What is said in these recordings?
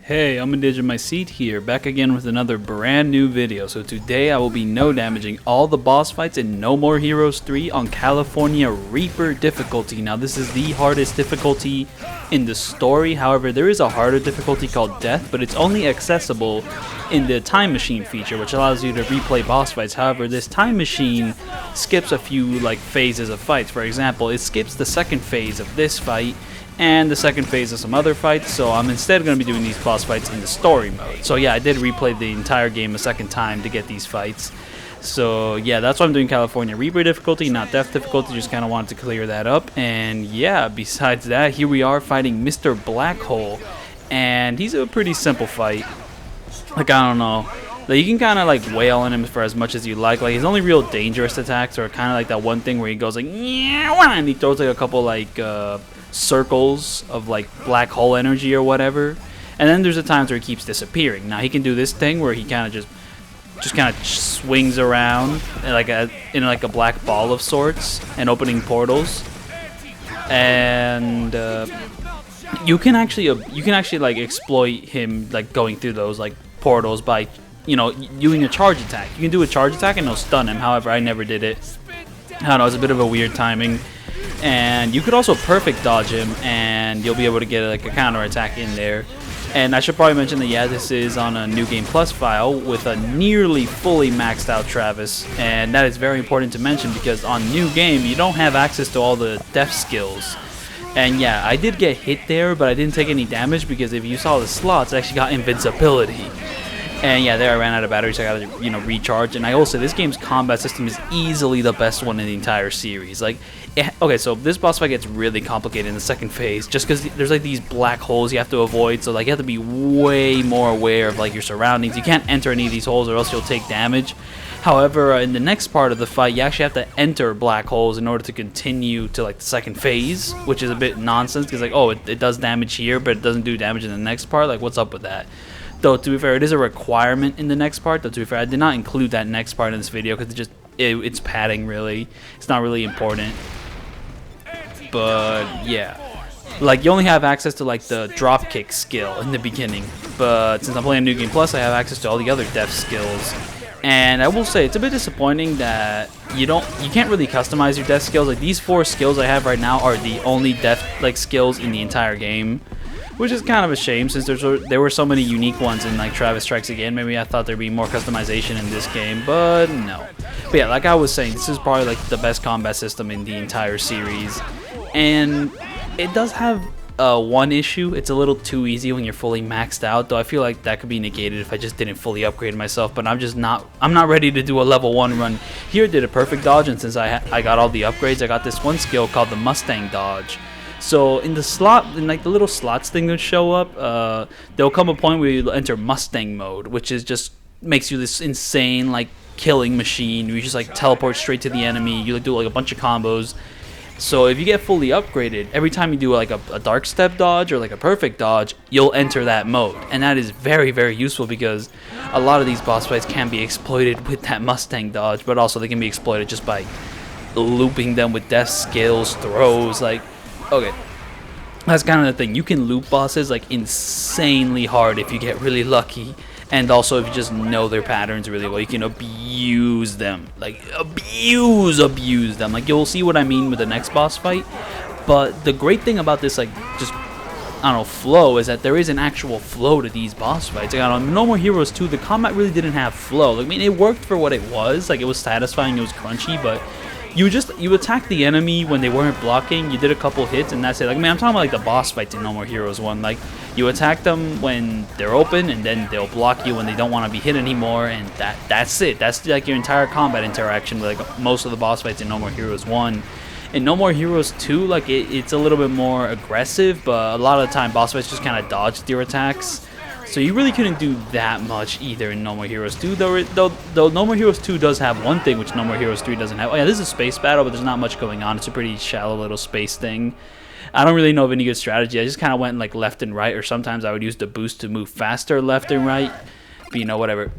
Hey, imontheedge in my seat here, back again with another brand new video. So today I will be no damaging all the boss fights in No More Heroes 3 on California Reaper difficulty. Now this is the hardest difficulty in the story, however there is a harder difficulty called Death, but it's only accessible in the time machine feature, which allows you to replay boss fights. However, this time machine skips a few phases of fights. For example, it skips the second phase of this fight and the second phase of some other fights, so I'm instead going to be doing these boss fights in the story mode. So yeah, I did replay the entire game a second time to get these fights. So yeah, that's why I'm doing California Reaper difficulty, not Death difficulty, just kind of wanted to clear that up. And yeah, besides that, here we are fighting Mr.Blackhole, and he's a pretty simple fight. I don't know. You can kind of wail on him for as much as you like. His only real dangerous attacks are kind of that one thing where he goes yeah, and he throws a couple circles of black hole energy or whatever, and then there's the times where he keeps disappearing. Now he can do this thing where he kind of just kind of swings around in a black ball of sorts and opening portals, and you can actually exploit him going through those portals by doing a charge attack. You can do a charge attack and it'll stun him. However, I never did it. I don't know, it's a bit of a weird timing. And you could also perfect dodge him, and you'll be able to get a counter attack in there. And I should probably mention that yeah, this is on a New Game Plus file with a nearly fully maxed out Travis, and that is very important to mention because on New Game you don't have access to all the death skills. And yeah, I did get hit there, but I didn't take any damage because if you saw the slots, I actually got invincibility. And yeah, there I ran out of battery, so I gotta recharge. And I will say this game's combat system is easily the best one in the entire series. Okay, so this boss fight gets really complicated in the second phase, just because there's these black holes you have to avoid. So you have to be way more aware of your surroundings. You can't enter any of these holes, or else you'll take damage. However, in the next part of the fight, you actually have to enter black holes in order to continue to the second phase, which is a bit nonsense because it does damage here, but it doesn't do damage in the next part. What's up with that? Though, to be fair, it is a requirement in the next part. Though, to be fair, I did not include that next part in this video because it's padding, really. It's not really important. But, yeah. You only have access to, the drop kick skill in the beginning. But since I'm playing New Game Plus, I have access to all the other death skills. And I will say, it's a bit disappointing that you can't really customize your death skills. These 4 skills I have right now are the only death, skills in the entire game. Which is kind of a shame since there were so many unique ones in Travis Strikes Again. Maybe I thought there'd be more customization in this game, but no. But yeah, like I was saying, this is probably the best combat system in the entire series. And it does have one issue. It's a little too easy when you're fully maxed out, though I feel like that could be negated if I just didn't fully upgrade myself. But I'm not ready to do a level 1 run. Here I did a perfect dodge, and since I got all the upgrades, I got this one skill called the Mustang dodge. So in the slot, the little slots thing that show up, there'll come a point where you enter Mustang mode, which is just makes you this insane killing machine. You just teleport straight to the enemy. You do a bunch of combos. So if you get fully upgraded, every time you do a dark step dodge or a perfect dodge, you'll enter that mode, and that is very, very useful because a lot of these boss fights can be exploited with that Mustang dodge, but also they can be exploited just by looping them with death skills, throws, Okay, that's kind of the thing. You can loop bosses insanely hard if you get really lucky, and also if you just know their patterns really well, you can abuse them, abuse them. You'll see what I mean with the next boss fight. But the great thing about this flow is that there is an actual flow to these boss fights. On No More Heroes 2, the combat really didn't have flow. It worked for what it was. It was satisfying, it was crunchy, but you attack the enemy when they weren't blocking. You did a couple hits and that's it. I'm talking about the boss fights in No More Heroes 1. You attack them when they're open, and then they'll block you when they don't want to be hit anymore, and that's it. That's your entire combat interaction with most of the boss fights in No More Heroes 1. In No More Heroes 2, it's a little bit more aggressive, but a lot of the time boss fights just kind of dodged your attacks. So you really couldn't do that much either in No More Heroes 2, though No More Heroes 2 does have one thing which No More Heroes 3 doesn't have. Oh yeah, this is a space battle, but there's not much going on. It's a pretty shallow little space thing. I don't really know of any good strategy. I just kind of went left and right, or sometimes I would use the boost to move faster left and right. But whatever.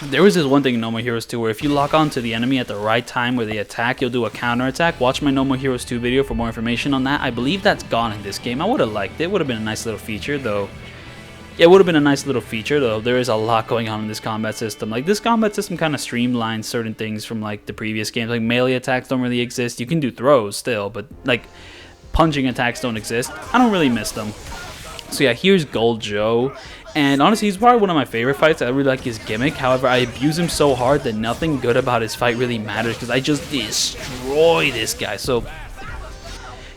There was this one thing in No More Heroes 2 where if you lock onto the enemy at the right time where they attack, you'll do a counter attack. Watch my No More Heroes 2 video for more information on that. I believe that's gone in this game. I would have liked it. Would have been a nice little feature, though. Yeah, it would have been a nice little feature, though. There is a lot going on in this combat system. Like, this combat system kind of streamlines certain things from, like, the previous games. Like, melee attacks don't really exist. You can do throws still, but, like, punching attacks don't exist. I don't really miss them. So, yeah, here's Gold Joe. And, honestly, he's probably one of my favorite fights. I really like his gimmick. However, I abuse him so hard that nothing good about his fight really matters because I just destroy this guy. So,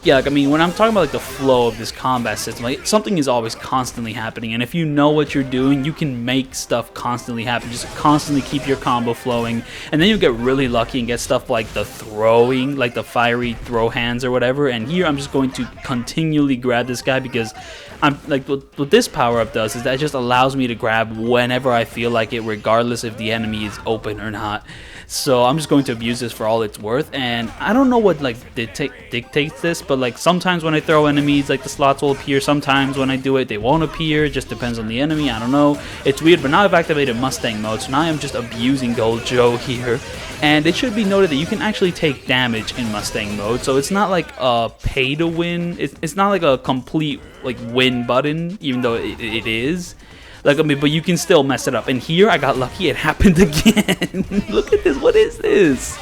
yeah, like, I mean, when I'm talking about, like, the flow of this combat system, like, something is always constantly happening, and if you know what you're doing, you can make stuff constantly happen, just constantly keep your combo flowing, and then you get really lucky and get stuff like the throwing, like the fiery throw hands or whatever, and here I'm just going to continually grab this guy because I'm, like, what this power-up does is that it just allows me to grab whenever I feel like it, regardless if the enemy is open or not. So I'm just going to abuse this for all it's worth, and I don't know what, like, dictates this, but, like, sometimes when I throw enemies, like, the slots will appear. Sometimes when I do it, they won't appear. It just depends on the enemy. I don't know. It's weird, but now I've activated Mustang mode, so now I'm just abusing Gold Joe here. And it should be noted that you can actually take damage in Mustang mode, so it's not like a pay to win. It's not like a complete, like, win button, even though it is. Like, I mean, but you can still mess it up. And here, I got lucky. It happened again. Look at this. What is this?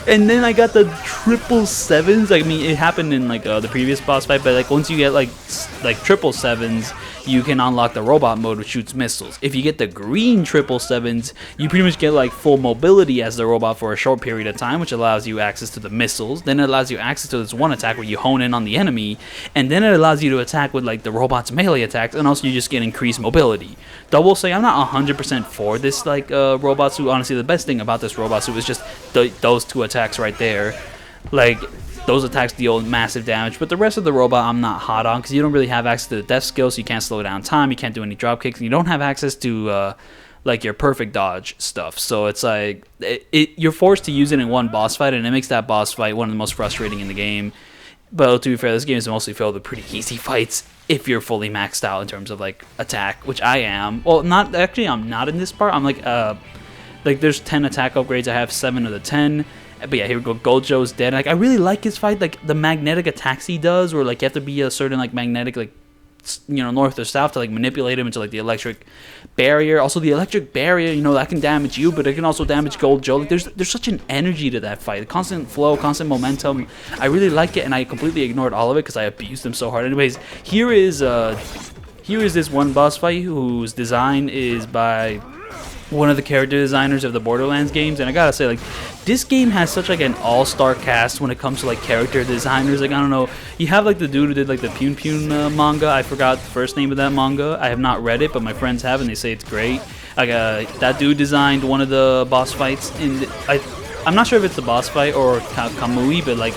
And then I got the 777s. I mean, it happened in, like, the previous boss fight. But, like, once you get, like 777s, you can unlock the robot mode, which shoots missiles. If you get the green 777s, you pretty much get, like, full mobility as the robot for a short period of time, which allows you access to the missiles. Then it allows you access to this one attack where you hone in on the enemy, and then it allows you to attack with, like, the robot's melee attacks, and also you just get increased mobility. Though I will say I'm not 100% for this, like, robot suit. Honestly, the best thing about this robot suit is just those two attacks right there. Like, those attacks deal massive damage, but the rest of the robot I'm not hot on because you don't really have access to the death skill, so you can't slow down time, you can't do any drop kicks, and you don't have access to like your perfect dodge stuff. So it's like you're forced to use it in one boss fight, and it makes that boss fight one of the most frustrating in the game. But to be fair, this game is mostly filled with pretty easy fights if you're fully maxed out in terms of, like, attack, which I am. Well, not actually, I'm not in this part. I'm like there's 10 attack upgrades. I have 7 of the 10. But yeah, here we go. Gold Joe's dead. Like, I really like his fight. Like, the magnetic attacks he does, where, like, you have to be a certain, like, magnetic, like, you know, north or south to, like, manipulate him into, like, the electric barrier. Also, the electric barrier, you know, that can damage you, but it can also damage Gold Joe. Like, there's such an energy to that fight. Constant flow, constant momentum. I really like it, and I completely ignored all of it because I abused him so hard. Anyways, here is this one boss fight whose design is by one of the character designers of the Borderlands games, and I gotta say, like, this game has such, like, an all-star cast when it comes to, like, character designers. Like, I don't know, you have, like, the dude who did, like, the Pune Pune manga. I forgot the first name of that manga. I have not read it, but my friends have, and they say it's great. Like, that dude designed one of the boss fights in I'm not sure if it's the boss fight or Kamui, but, like,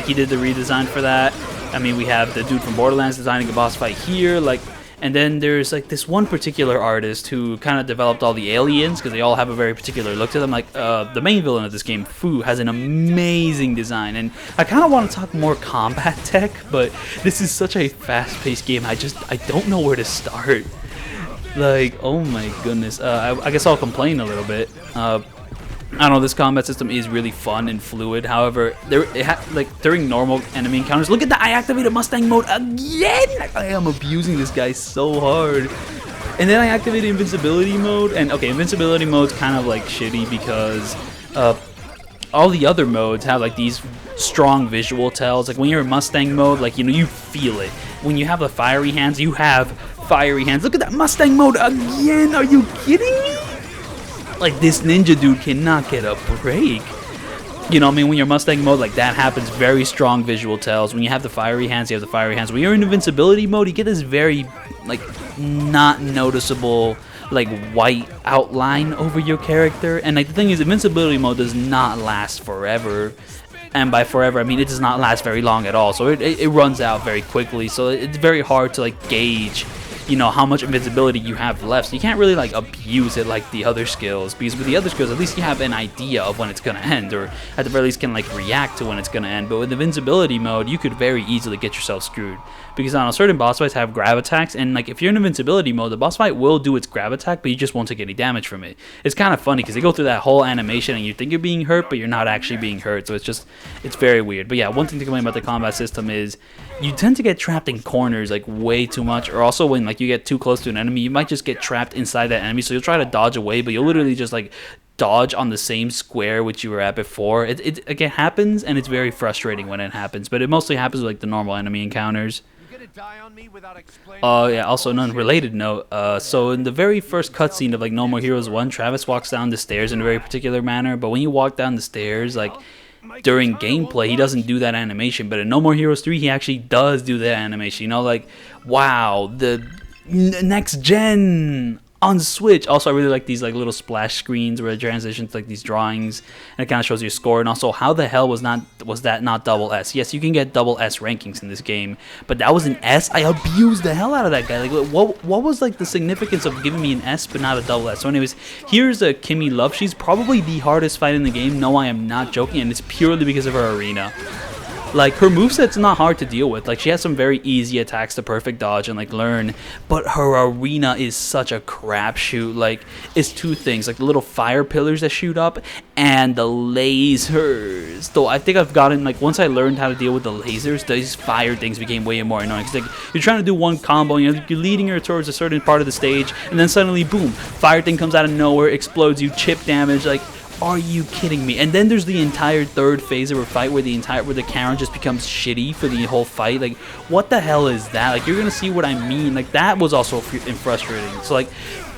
he did the redesign for that. I mean, we have the dude from Borderlands designing a boss fight here, like. And then there's, like, this one particular artist who kind of developed all the aliens because they all have a very particular look to them. Like, the main villain of this game, Fu, has an amazing design. And I kind of want to talk more combat tech, but this is such a fast-paced game. I don't know where to start. Like, oh my goodness. I guess I'll complain a little bit. I don't know, this combat system is really fun and fluid. However, like, during normal enemy encounters, look at that, I activated Mustang mode again! I am abusing this guy so hard. And then I activated invincibility mode, and okay, invincibility mode's kind of, like, shitty because all the other modes have, like, these strong visual tells. Like, when you're in Mustang mode, like, you know, you feel it. When you have the fiery hands, you have fiery hands. Look at that Mustang mode again! Are you kidding me? Like, this ninja dude cannot get a break. You know, I mean, when you're Mustang mode, like, that happens. Very strong visual tells. When you have the fiery hands, you have the fiery hands. When you're in invincibility mode, you get this very, like, not noticeable, like, white outline over your character. And, like, the thing is, invincibility mode does not last forever. And by forever, I mean, it does not last very long at all. So it runs out very quickly. So it's very hard to, like, gauge, you know, how much invincibility you have left. So you can't really, like, abuse it like the other skills, because with the other skills, at least you have an idea of when it's gonna end, or at the very least can, like, react to when it's gonna end. But with invincibility mode, you could very easily get yourself screwed, because I don't know, certain boss fights have grab attacks, and, like, if you're in invincibility mode, the boss fight will do its grab attack, but you just won't take any damage from it. It's kind of funny because they go through that whole animation and you think you're being hurt, but you're not actually being hurt. So it's very weird. But yeah, one thing to complain about the combat system is you tend to get trapped in corners, like, way too much, or also when, like, like you get too close to an enemy, you might just get trapped inside that enemy. So you'll try to dodge away, but you'll literally just like dodge on the same square which you were at before. It again happens, and it's very frustrating when it happens, but it mostly happens with like the normal enemy encounters. Yeah, also an unrelated note, so in the very first cutscene of like No More Heroes 1, Travis walks down the stairs in a very particular manner, but when you walk down the stairs, like during gameplay, he doesn't do that animation, but in No More Heroes 3, he actually does do that animation, you know, like, wow, the next gen on Switch. Also, I really like these like little splash screens where it transitions to like these drawings, and it kind of shows your score. And also, how the hell was that not double S? Yes, you can get double S rankings in this game, but that was an S. I abused the hell out of that guy. Like, what was like the significance of giving me an S but not a double S? So, anyways, here's a Kimmy Love. She's probably the hardest fight in the game. No, I am not joking, and it's purely because of her arena. Like, her moveset's not hard to deal with. Like, she has some very easy attacks to perfect dodge and, like, learn. But her arena is such a crapshoot. Like, it's two things. Like, the little fire pillars that shoot up and the lasers. Though, I think I've gotten, like, once I learned how to deal with the lasers, these fire things became way more annoying. Because, like, you're trying to do one combo, you know, you're leading her towards a certain part of the stage, and then suddenly, boom, fire thing comes out of nowhere, explodes you, chip damage, like... Are you kidding me? And then there's the entire third phase of a fight where the camera just becomes shitty for the whole fight. Like, what the hell is that? Like, you're gonna see what I mean. Like, that was also frustrating. So, like,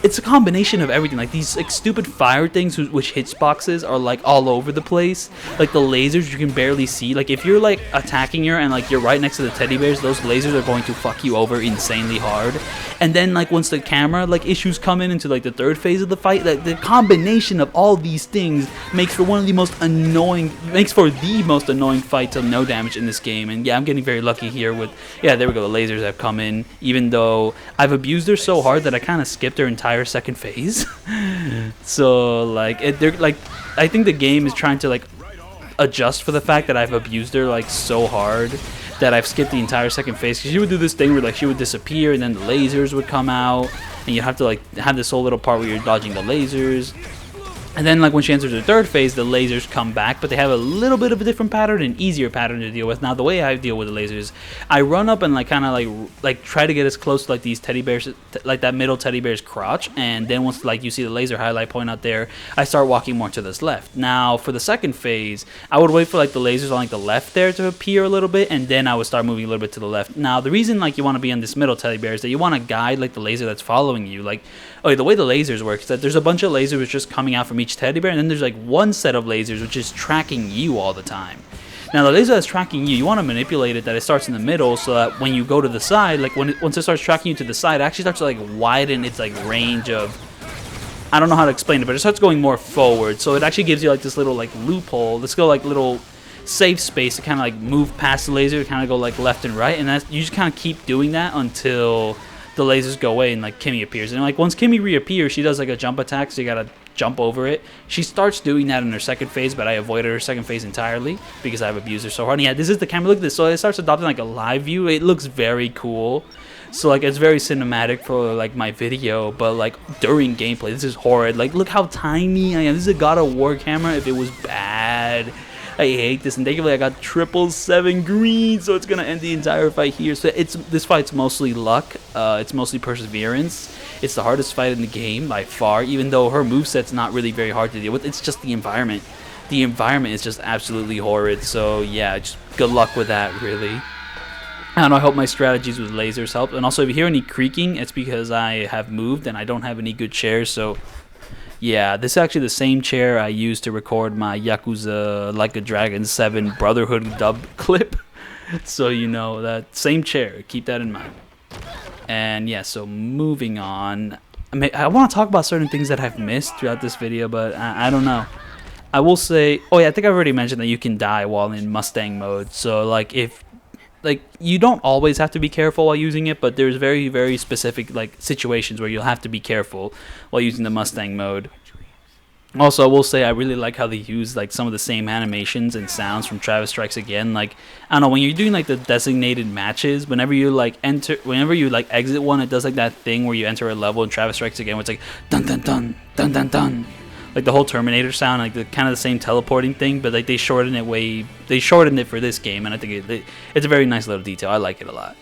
it's a combination of everything. Like, these like stupid fire things which hitboxes are like all over the place. Like, the lasers you can barely see. Like, if you're like attacking her and like you're right next to the teddy bears, those lasers are going to fuck you over insanely hard. And then like once the camera like issues come into like the third phase of the fight, like the combination of all these things makes for the most annoying fight to no damage in this game. And yeah, I'm getting very lucky here with, yeah, there we go, the lasers have come in, even though I've abused her so hard that I kind of skipped her entire second phase. So like they're like, I think the game is trying to like adjust for the fact that I've abused her like so hard that I've skipped the entire second phase, because she would do this thing where like she would disappear and then the lasers would come out, and you have to like have this whole little part where you're dodging the lasers. And then, like, when she enters the third phase, the lasers come back, but they have a little bit of a different pattern, an easier pattern to deal with. Now, the way I deal with the lasers, I run up and, like, kind of, like, try to get as close to, like, these teddy bears, like, that middle teddy bear's crotch. And then once, like, you see the laser highlight point out there, I start walking more to this left. Now, for the second phase, I would wait for, like, the lasers on, like, the left there to appear a little bit, and then I would start moving a little bit to the left. Now, the reason, like, you want to be on this middle teddy bear is that you want to guide, like, the laser that's following you. Like, okay, the way the lasers work is that there's a bunch of lasers just coming out from each teddy bear, and then there's like one set of lasers which is tracking you all the time. Now the laser that's tracking you, you want to manipulate it that it starts in the middle, so that when you go to the side, like once it starts tracking you to the side, it actually starts to like widen its like range of, I don't know how to explain it, but it starts going more forward. So it actually gives you like this little like loophole, let's go like little safe space to kind of like move past the laser, kind of go like left and right, and that's, you just kind of keep doing that until the lasers go away and like Kimmy appears. And like once Kimmy reappears, she does like a jump attack, so you gotta jump over it. She starts doing that in her second phase, but I avoided her second phase entirely because I've abused her so hard. And yeah, this is the camera. Look at this. So it starts adopting like a live view. It looks very cool. So like it's very cinematic for like my video, but like during gameplay, this is horrid. Like look how tiny I am. This is a God of War camera if it was bad. I hate this, and thankfully I got 777 green, so it's gonna end the entire fight here. So this fight's mostly luck, it's mostly perseverance. It's the hardest fight in the game by far, even though her moveset's not really very hard to deal with. It's just the environment. The environment is just absolutely horrid, so yeah, just good luck with that, really. I don't know, I hope my strategies with lasers help. And also, if you hear any creaking, it's because I have moved and I don't have any good chairs, so... Yeah, this is actually the same chair I used to record my Yakuza Like a Dragon 7 Brotherhood dub clip. So, you know, that same chair. Keep that in mind. And, yeah, so moving on. I want to talk about certain things that I've missed throughout this video, but I don't know. I will say... Oh, yeah, I think I've already mentioned that you can die while in Mustang mode. So, like, if... Like, you don't always have to be careful while using it, but there's very, very specific, like, situations where you'll have to be careful while using the Mustang mode. Also, I will say I really like how they use, like, some of the same animations and sounds from Travis Strikes Again. Like, I don't know, when you're doing, like, the designated matches, whenever you, like, exit one, it does, like, that thing where you enter a level in Travis Strikes Again where it's like, dun dun dun, dun dun dun. Like the whole Terminator sound, like the kind of the same teleporting thing, but like they shortened it for this game, and I think it's a very nice little detail. I like it a lot.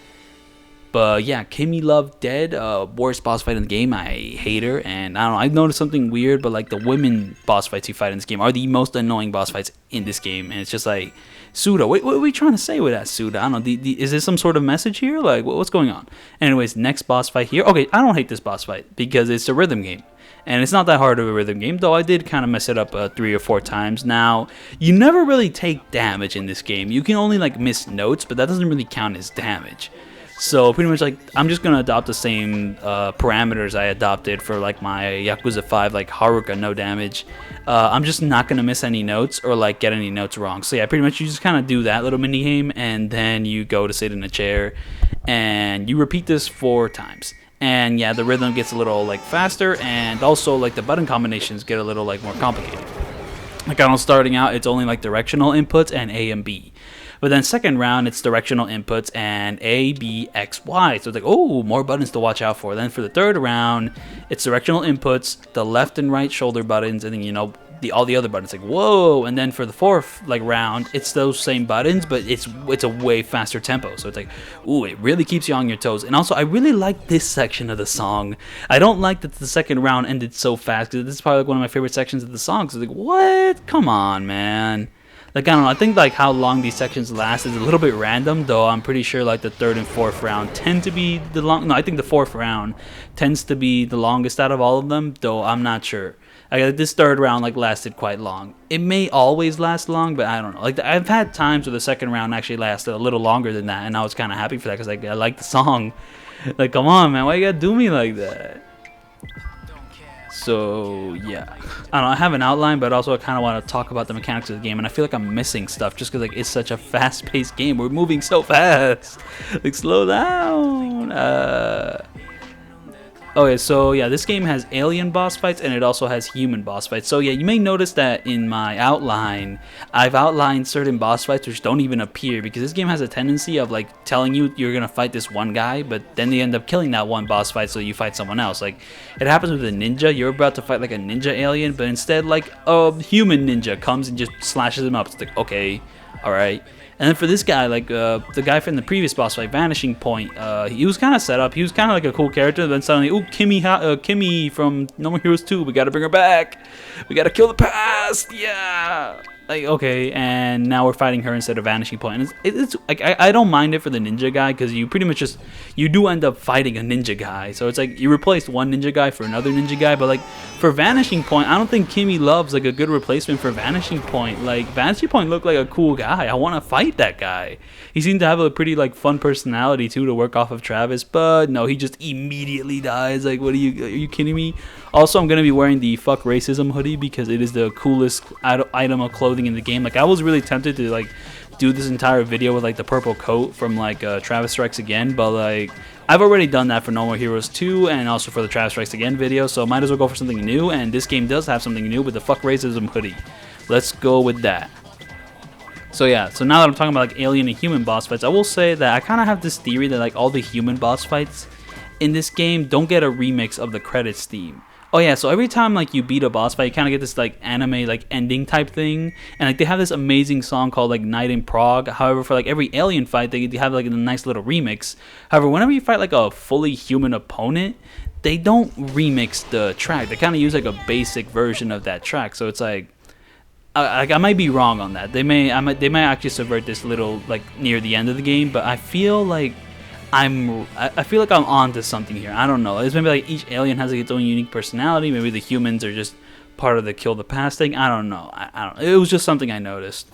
But yeah, Kimmy Love Dead, worst boss fight in the game. I hate her, and I don't know. I've noticed something weird, but like the women boss fights you fight in this game are the most annoying boss fights in this game, and it's just like, Suda, what are we trying to say with that, Suda? I don't know. Is there some sort of message here? Like, what's going on? Anyways, next boss fight here. Okay, I don't hate this boss fight because it's a rhythm game. And it's not that hard of a rhythm game, though I did kind of mess it up 3 or 4 times. Now, you never really take damage in this game. You can only like miss notes, but that doesn't really count as damage. So pretty much like I'm just gonna adopt the same parameters I adopted for like my Yakuza 5 like Haruka no damage. I'm just not gonna miss any notes or like get any notes wrong. So yeah, pretty much you just kind of do that little mini game, and then you go to sit in a chair, and you repeat this 4 times. And yeah, the rhythm gets a little like faster, and also like the button combinations get a little like more complicated. Like I know starting out it's only like directional inputs and A and B. But then second round, it's directional inputs and A, B, X, Y. So it's like, oh, more buttons to watch out for. Then for the third round, it's directional inputs, the left and right shoulder buttons, and then, you know, all the other buttons. Like, whoa. And then for the fourth like round, it's those same buttons, but it's a way faster tempo. So it's like, ooh, it really keeps you on your toes. And also, I really like this section of the song. I don't like that the second round ended so fast, because this is probably like one of my favorite sections of the song. It's like, what? Come on, man. Like, I don't know, I think like how long these sections last is a little bit random, though I'm pretty sure like the third and fourth round tend to be the long. No, I think the fourth round tends to be the longest out of all of them, though I'm not sure. This third round like lasted quite long. It may always last long, but I don't know. Like I've had times where the second round actually lasted a little longer than that, and I was kind of happy for that because like I like the song. Like, come on, man, why you gotta do me like that? So yeah, I don't know, I have an outline, but also I kind of want to talk about the mechanics of the game, and I feel like I'm missing stuff just because like it's such a fast-paced game. We're moving so fast. Like, slow down. Okay, so yeah, this game has alien boss fights and it also has human boss fights. So yeah, you may notice that in my outline, I've outlined certain boss fights which don't even appear, because this game has a tendency of like telling you you're gonna fight this one guy, but then they end up killing that one boss fight so you fight someone else. Like, it happens with a ninja. You're about to fight like a ninja alien, but instead like a human ninja comes and just slashes him up. It's like, okay, alright. And then for this guy, like the guy from the previous boss fight, Vanishing Point, he was kind of set up. He was kind of like a cool character. Then suddenly, ooh, Kimmy from No More Heroes 2. We gotta bring her back. We gotta kill the past. Yeah. Like, okay, and now we're fighting her instead of Vanishing Point. And it's like I don't mind it for the ninja guy, because you pretty much just you do end up fighting a ninja guy. So it's like you replaced one ninja guy for another ninja guy. But like for Vanishing Point, I don't think Kimmy Love's like a good replacement for Vanishing Point. Like, Vanishing Point looked like a cool guy. I want to fight that guy. He seemed to have a pretty like fun personality too to work off of Travis. But no, he just immediately dies. Like, are you kidding me? Also, I'm gonna be wearing the fuck racism hoodie because it is the coolest item of clothing in the game. Like, I was really tempted to like do this entire video with like the purple coat from like Travis Strikes Again, but like I've already done that for No More Heroes 2 and also for the Travis Strikes Again video, so might as well go for something new. And this game does have something new with the fuck racism hoodie. Let's go with that. So yeah, so now that I'm talking about like alien and human boss fights, I will say that I kind of have this theory that like all the human boss fights in this game don't get a remix of the credits theme. Oh yeah, so every time like you beat a boss fight, you kind of get this like anime like ending type thing, and like they have this amazing song called like Night in Prague. However, for like every alien fight, they have like a nice little remix. However, whenever you fight like a fully human opponent, they don't remix the track. They kind of use like a basic version of that track. So it's like I might be wrong on that. They might actually subvert this little like near the end of the game, but I feel like I feel like I'm on to something here. I don't know. It's maybe like each alien has like its own unique personality. Maybe the humans are just part of the kill the past thing. I don't know. I don't. It was just something I noticed.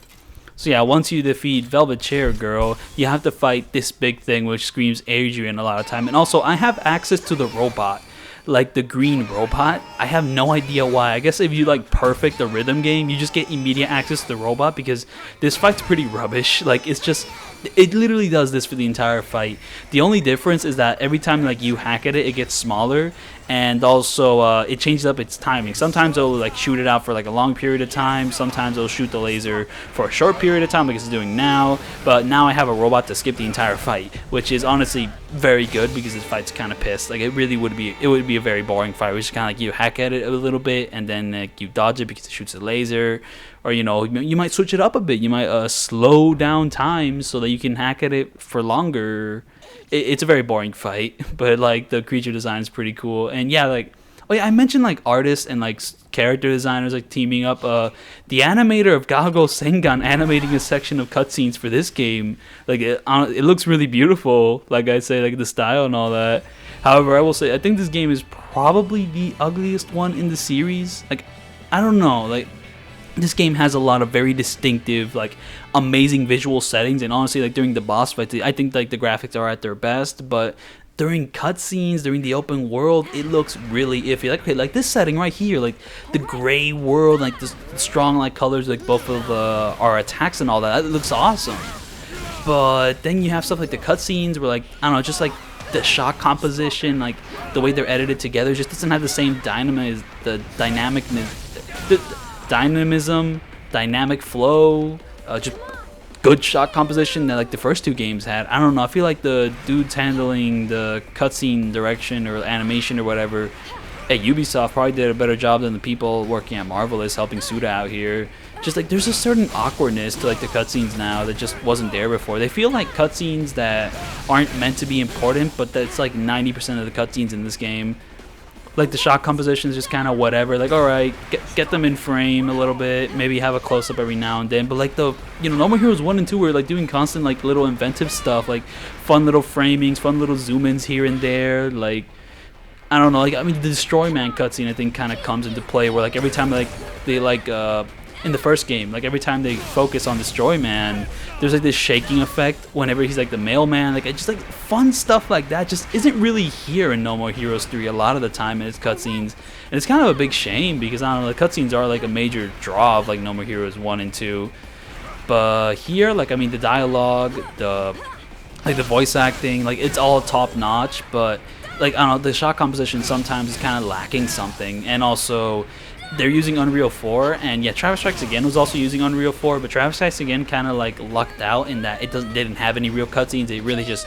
So yeah, once you defeat Velvet Chair Girl, you have to fight this big thing which screams Adrian a lot of time. And also, I have access to the robot, like the green robot. I have no idea why. I guess if you like perfect the rhythm game, you just get immediate access to the robot, because this fight's pretty rubbish. Like, it literally does this for the entire fight. The only difference is that every time like you hack at it, it gets smaller, and also it changes up its timing. Sometimes it'll like shoot it out for like a long period of time. Sometimes it'll shoot the laser for a short period of time, like it's doing now. But now I have a robot to skip the entire fight, which is honestly very good, because this fight's kind of pissed. Like, it would be a very boring fight, which is kind of like you hack at it a little bit and then like you dodge it because it shoots a laser. Or, you know, you might switch it up a bit. You might slow down time so that you can hack at it for longer. it's a very boring fight, but like the creature design is pretty cool. And yeah, like, oh yeah, I mentioned like artists and like character designers like teaming up. The animator of Gago Sengan animating a section of cutscenes for this game. Like it looks really beautiful. Like I say, like the style and all that. However, I will say I think this game is probably the ugliest one in the series. Like, I don't know, like. This game has a lot of very distinctive, like, amazing visual settings, and honestly, like, during the boss fights, I think, like, the graphics are at their best, but during cutscenes, during the open world, it looks really iffy. Like, okay, like, this setting right here, like, the gray world, like, the strong, like, colors, like, both of our attacks and all that, it looks awesome. But then you have stuff like the cutscenes where, like, I don't know, just, like, the shot composition, like, the way they're edited together just doesn't have the same dynamism, dynamic flow, just good shot composition that like the first two games had. I don't know. I feel like the dudes handling the cutscene direction or animation or whatever at Ubisoft probably did a better job than the people working at Marvelous helping Suda out here. Just like there's a certain awkwardness to like the cutscenes now that just wasn't there before. They feel like cutscenes that aren't meant to be important, but that's like 90% of the cutscenes in this game. Like the shot composition is just kind of whatever. Like, all right, get them in frame a little bit. Maybe have a close up every now and then. But like No More Heroes 1 and 2 were like doing constant like little inventive stuff, like fun little framings, fun little zoom ins here and there. Like, I don't know. Like, I mean, the Destroy Man cutscene I think kind of comes into play where like every time in the first game, like every time they focus on Destroy Man, there's like this shaking effect whenever he's like the mailman. Like it's just like fun stuff like that just isn't really here in No More Heroes 3 a lot of the time in its cutscenes. And it's kind of a big shame because I don't know, the cutscenes are like a major draw of like No More Heroes 1 and 2. But here, like I mean the dialogue, the voice acting, like it's all top notch, but like I don't know, the shot composition sometimes is kind of lacking something. And also they're using Unreal 4, and yeah, Travis Strikes Again was also using Unreal 4, but Travis Strikes Again kind of like lucked out in that it didn't have any real cutscenes. It really just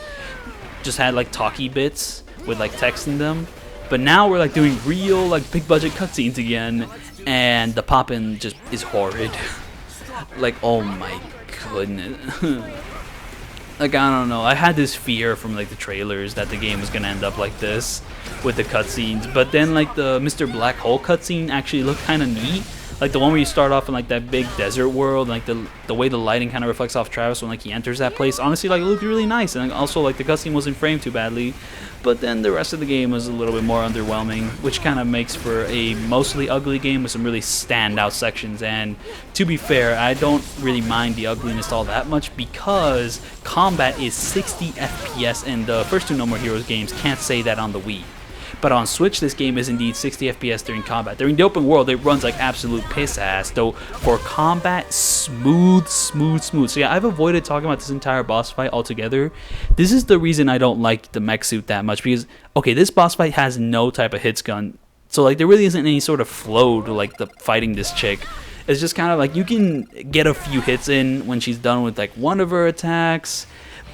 had like talky bits with like text in them. But now we're like doing real like big budget cutscenes again, and the poppin' just is horrid. Like, oh my goodness. Like, I don't know. I had this fear from like the trailers that the game was gonna end up like this with the cutscenes, but then like the Mr.Blackhole cutscene actually looked kind of neat. Like the one where you start off in like that big desert world, like the way the lighting kind of reflects off Travis when like he enters that place. Honestly, like it looked really nice, and also like the cutscene wasn't framed too badly. But then the rest of the game was a little bit more underwhelming, which kind of makes for a mostly ugly game with some really standout sections. And to be fair, I don't really mind the ugliness all that much because combat is 60 FPS, and the first two No More Heroes games can't say that on the Wii. But on Switch, this game is indeed 60 FPS during combat. During the open world, it runs like absolute piss ass, though for combat, smooth. So yeah, I've avoided talking about this entire boss fight altogether. This is the reason I don't like the mech suit that much, because, okay, this boss fight has no type of hits gun. So like there really isn't any sort of flow to like the fighting this chick. It's just kind of like you can get a few hits in when she's done with like one of her attacks,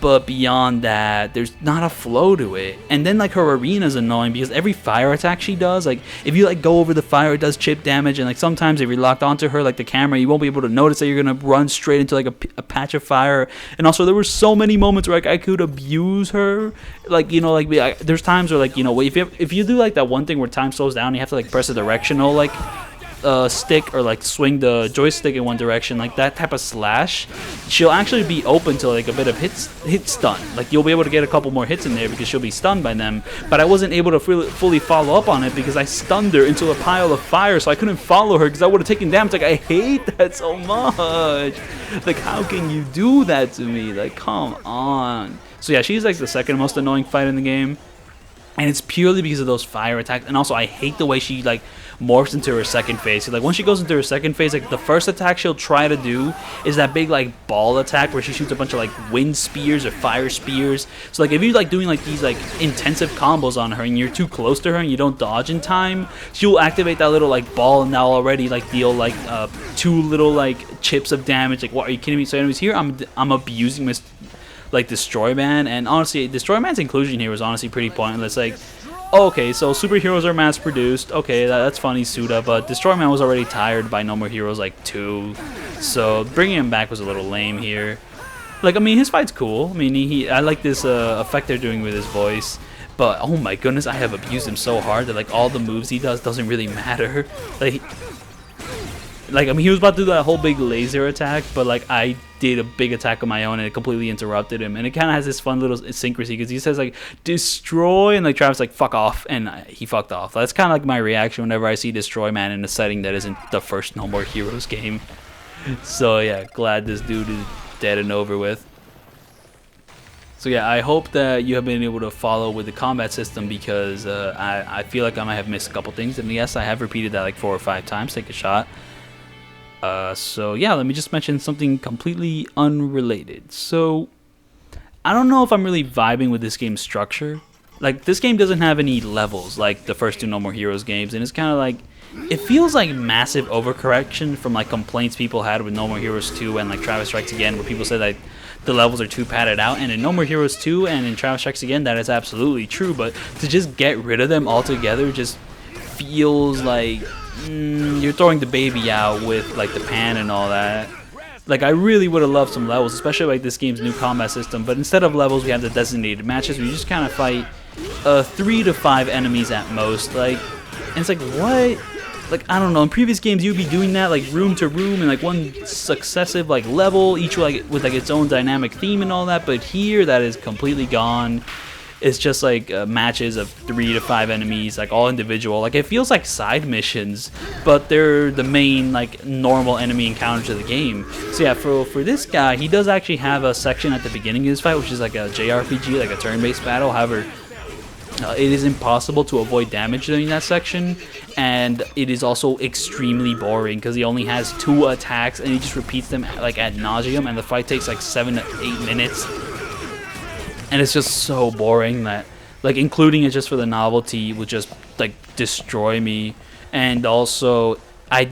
but beyond that, there's not a flow to it. And then like her arena is annoying because every fire attack she does, like if you like go over the fire, it does chip damage, and like sometimes if you're locked onto her, like the camera, you won't be able to notice that you're gonna run straight into like a patch of fire. And also there were so many moments where like I could abuse her, like, you know, like there's times where like, you know, if you do like that one thing where time slows down, you have to like press a directional like stick or like swing the joystick in one direction, like that type of slash, she'll actually be open to like a bit of hit stun. Like you'll be able to get a couple more hits in there because she'll be stunned by them. But I wasn't able to fully follow up on it because I stunned her into a pile of fire, so I couldn't follow her because I would have taken damage. Like I hate that so much. Like how can you do that to me? Like come on. So yeah, she's like the second most annoying fight in the game. And it's purely because of those fire attacks. And also, I hate the way she, like, morphs into her second phase. Like, when she goes into her second phase, like, the first attack she'll try to do is that big, like, ball attack where she shoots a bunch of, like, wind spears or fire spears. So, like, if you're, like, doing, like, these, like, intensive combos on her and you're too close to her and you don't dodge in time, she'll activate that little, like, ball and now already, like, deal, like, 2 little, like, chips of damage. Like, what, are you kidding me? So, anyways, here I'm abusing like Destroy Man, and honestly Destroy Man's inclusion here was honestly pretty pointless. Like, okay, so superheroes are mass produced, okay, that's funny, Suda, but Destroy Man was already tired by No More Heroes like 2, so bringing him back was a little lame here. Like, I mean, his fight's cool. I mean, I like this effect they're doing with his voice. But, oh my goodness, I have abused him so hard that, like, all the moves he does doesn't really matter. Like, I mean, he was about to do that whole big laser attack, but, like, I did a big attack of my own, and it completely interrupted him. And it kind of has this fun little synchrony, because he says, like, destroy, and, like, Travis, like, fuck off, and he fucked off. That's kind of, like, my reaction whenever I see Destroy Man in a setting that isn't the first No More Heroes game. So, yeah, glad this dude is dead and over with. So yeah, I hope that you have been able to follow with the combat system, because I feel like I might have missed a couple things. And yes, I have repeated that like 4 or 5 times. Take a shot. So yeah, let me just mention something completely unrelated. So I don't know if I'm really vibing with this game's structure. Like, this game doesn't have any levels like the first 2 No More Heroes games, and it's kind of like, it feels like massive overcorrection from like complaints people had with No More Heroes 2 and like Travis Strikes Again, where people said that the levels are too padded out. And in No More Heroes 2 and in Travis Strikes Again, that is absolutely true, but to just get rid of them altogether just feels like you're throwing the baby out with like the pan and all that. Like, I really would have loved some levels, especially like this game's new combat system, but instead of levels we have the designated matches where you just kind of fight 3 to 5 enemies at most. Like, and it's like, what? Like, I don't know, in previous games you'd be doing that like room to room and like one successive like level, each like with like its own dynamic theme and all that, but here that is completely gone. It's just like matches of 3 to 5 enemies, like all individual. Like, it feels like side missions, but they're the main like normal enemy encounters of the game. So yeah, for this guy, he does actually have a section at the beginning of his fight, which is like a JRPG, like a turn-based battle. However, it is impossible to avoid damage during that section, and it is also extremely boring because he only has 2 attacks and he just repeats them like ad nauseum, and the fight takes like 7 to 8 minutes, and it's just so boring that like including it just for the novelty would just like destroy me. And also I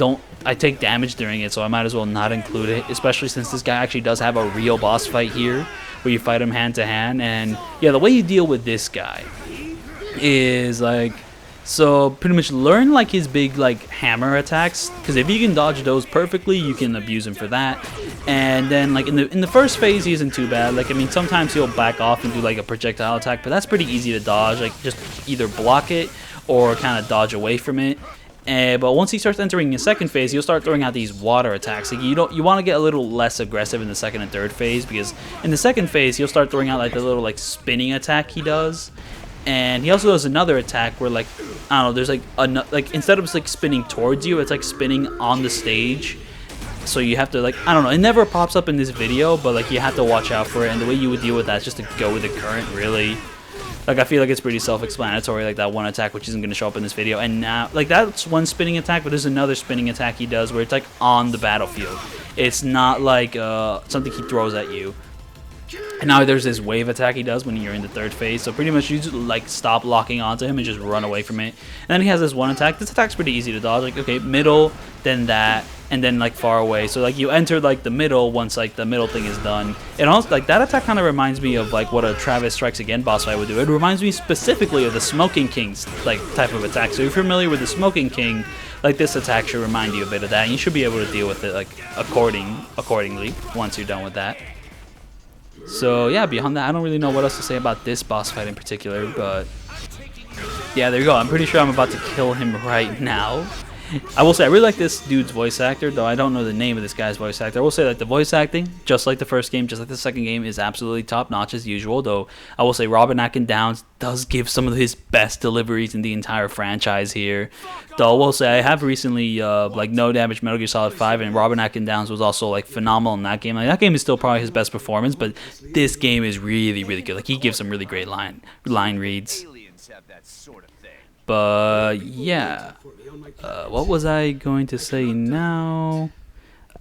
take damage during it, so I might as well not include it, especially since this guy actually does have a real boss fight here where you fight him hand to hand. And yeah, the way you deal with this guy is like, so pretty much learn like his big like hammer attacks, because if you can dodge those perfectly, you can abuse him for that. And then like in the first phase, he isn't too bad. Like, I mean, sometimes he'll back off and do like a projectile attack, but that's pretty easy to dodge. Like, just either block it or kind of dodge away from it. But once he starts entering his second phase, he'll start throwing out these water attacks. Like, you want to get a little less aggressive in the second and third phase, because in the second phase he'll start throwing out like the little like spinning attack he does. And he also does another attack where, like, I don't know, there's like instead of like spinning towards you, it's like spinning on the stage. So you have to, like, I don't know, it never pops up in this video, but like you have to watch out for it. And the way you would deal with that is just to go with the current, really. Like, I feel like it's pretty self-explanatory, like that one attack which isn't going to show up in this video. And now, like, that's one spinning attack, but there's another spinning attack he does where it's like on the battlefield. It's not like something he throws at you. And now there's this wave attack he does when you're in the third phase. So pretty much you just like stop locking onto him and just run away from it. And then he has this one attack. This attack's pretty easy to dodge. Like, okay, middle, then that, and then like far away. So like you enter like the middle once like the middle thing is done. And also like that attack kind of reminds me of like what a Travis Strikes Again boss fight would do. It reminds me specifically of the Smoking King's like type of attack. So if you're familiar with the Smoking King, like this attack should remind you a bit of that. And you should be able to deal with it like accordingly once you're done with that. So yeah, beyond that, I don't really know what else to say about this boss fight in particular, but yeah, there you go. I'm pretty sure I'm about to kill him right now. I will say I really like this dude's voice actor, though I don't know the name of this guy's voice actor. I will say that the voice acting, just like the first game, just like the second game, is absolutely top-notch as usual, though I will say Robin Atkin Downes does give some of his best deliveries in the entire franchise here. Though I will say I have recently, like, No Damage Metal Gear Solid 5, and Robin Atkin Downes was also, like, phenomenal in that game. Like, that game is still probably his best performance, but this game is really, really good. Like, he gives some really great line reads. But yeah, what was I going to say now?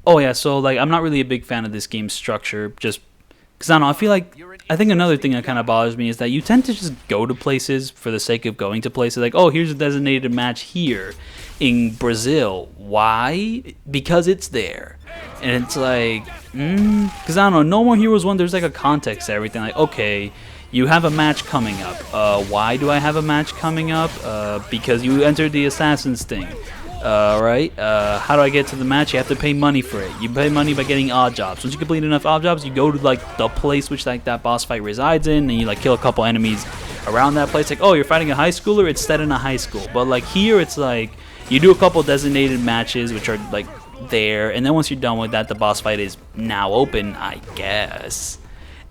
Oh yeah, so like I'm not really a big fan of this game's structure, just because I don't know, I think another thing that kind of bothers me is that you tend to just go to places for the sake of going to places. Like, oh, here's a designated match here in Brazil. Why? Because it's there. And it's like, because I don't know, No More Heroes 1, there's like a context to everything. Like, okay, you have a match coming up. Why do I have a match coming up? Because you entered the Assassin's thing. Alright, how do I get to the match? You have to pay money for it. You pay money by getting odd jobs. Once you complete enough odd jobs, you go to like the place which like that boss fight resides in, and you like kill a couple enemies around that place. Like, oh, you're fighting a high schooler? It's set in a high school. But like here, it's like you do a couple designated matches which are like there, and then once you're done with that, the boss fight is now open, I guess.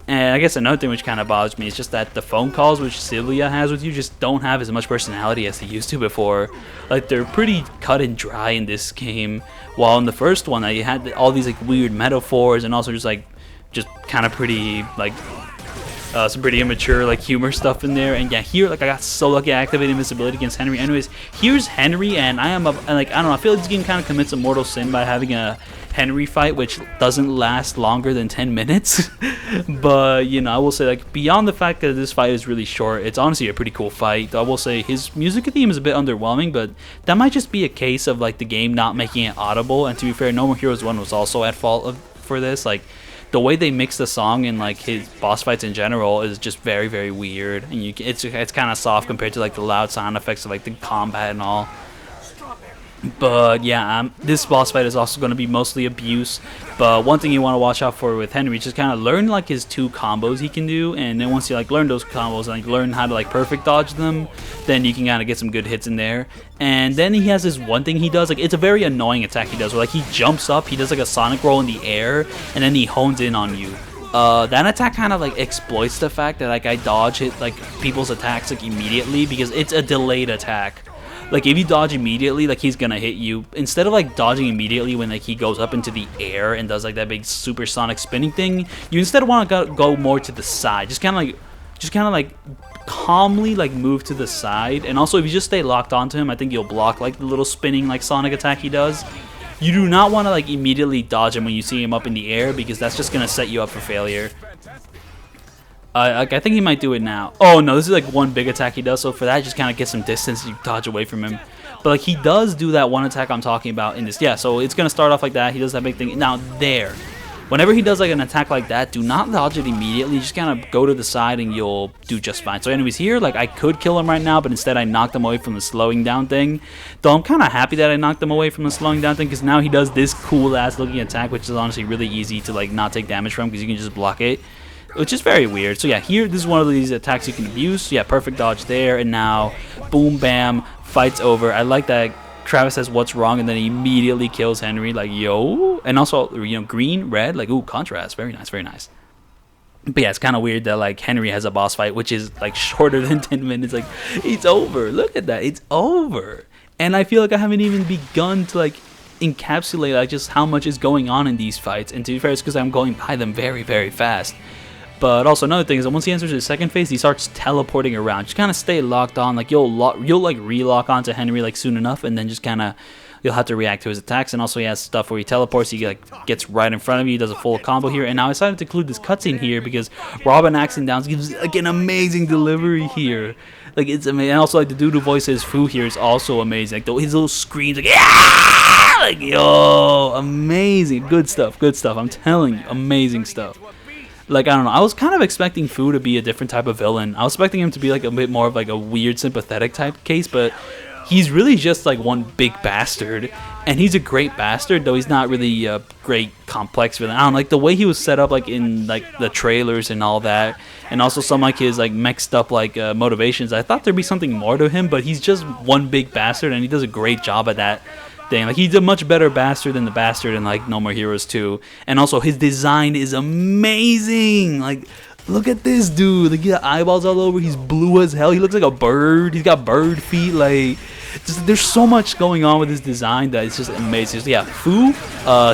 And I guess another thing which kind of bothers me is just that the phone calls which Sylvia has with you just don't have as much personality as they used to before. Like, they're pretty cut and dry in this game, while in the first one I had all these like weird metaphors and also just kind of pretty like some pretty immature like humor stuff in there. And yeah, here like I got so lucky I activated invincibility against Henry. Anyways, here's Henry, and I don't know, I feel like this game kind of commits a mortal sin by having a Henry fight which doesn't last longer than 10 minutes. But you know, I will say, like, beyond the fact that this fight is really short, it's honestly a pretty cool fight. I will say his music theme is a bit underwhelming, but that might just be a case of like the game not making it audible. And to be fair, No More Heroes 1 was also at fault for this. Like, the way they mix the song and like his boss fights in general is just very, very weird, and it's kind of soft compared to like the loud sound effects of like the combat and all. But yeah, this boss fight is also going to be mostly abuse. But one thing you want to watch out for with Henry is just kind of learn like his 2 combos he can do, and then once you like learn those combos and like learn how to like perfect dodge them, then you can kind of get some good hits in there. And then he has this one thing he does, like it's a very annoying attack he does, where like he jumps up, he does like a sonic roll in the air, and then he hones in on you. That attack kind of like exploits the fact that like I dodge hit like people's attacks like immediately, because it's a delayed attack. Like, if you dodge immediately, like, he's gonna hit you. Instead of, like, dodging immediately when, like, he goes up into the air and does, like, that big supersonic spinning thing, you instead want to go more to the side. Just kind of, like, calmly, like, move to the side. And also, if you just stay locked onto him, I think you'll block, like, the little spinning, like, sonic attack he does. You do not want to, like, immediately dodge him when you see him up in the air, because that's just gonna set you up for failure. I think he might do it now. Oh no, this is like one big attack he does, so for that, just kind of get some distance, you dodge away from him. But like, he does do that one attack I'm talking about in this. Yeah, so it's gonna start off like that. He does that big thing. Now there, whenever he does like an attack like that, do not dodge it immediately. Just kind of go to the side and you'll do just fine. So anyways, here, like, I could kill him right now, but instead I knocked him away from the slowing down thing. Though I'm kind of happy that I knocked him away from the slowing down thing, because now he does this cool ass looking attack, which is honestly really easy to like not take damage from, because you can just block it, which is very weird. So yeah, here, this is one of these attacks you can abuse. So yeah, perfect dodge there, and now, boom, bam, fight's over. I like that Travis says what's wrong, and then he immediately kills Henry, like, yo. And also, you know, green, red, like, ooh, contrast, very nice, very nice. But yeah, it's kind of weird that, like, Henry has a boss fight, which is, like, shorter than 10 minutes. Like, it's over. Look at that. It's over. And I feel like I haven't even begun to, like, encapsulate, like, just how much is going on in these fights. And to be fair, it's because I'm going by them very, very fast. But also another thing is that once he enters his second phase, he starts teleporting around. Just kind of stay locked on. Like, you'll like relock onto Henry like soon enough, and then just kind of you'll have to react to his attacks. And also he has stuff where he teleports. He like gets right in front of you. He does a full combo here. And now I decided to include this cutscene here because Robin Axon Downs gives like an amazing delivery here. Like, it's amazing. And also, like, the dude who voices Fu here is also amazing. Like, his little screams, like, yeah! Like, yo, amazing. Good stuff. Good stuff. I'm telling you, amazing stuff. Like, I don't know, I was kind of expecting Fu to be a different type of villain. I was expecting him to be like a bit more of like a weird, sympathetic type case, but he's really just like one big bastard. And he's a great bastard, though he's not really a great complex villain. I don't know, like the way he was set up like in like the trailers and all that, and also some like his like mixed up like motivations. I thought there'd be something more to him, but he's just one big bastard, and he does a great job at that thing. Like, he's a much better bastard than the bastard in like No More Heroes 2. And also his design is amazing. Like, look at this dude. Like, he got eyeballs all over. He's blue as hell. He looks like a bird. He's got bird feet. Like, just, there's so much going on with his design that it's just amazing. So yeah, Fu,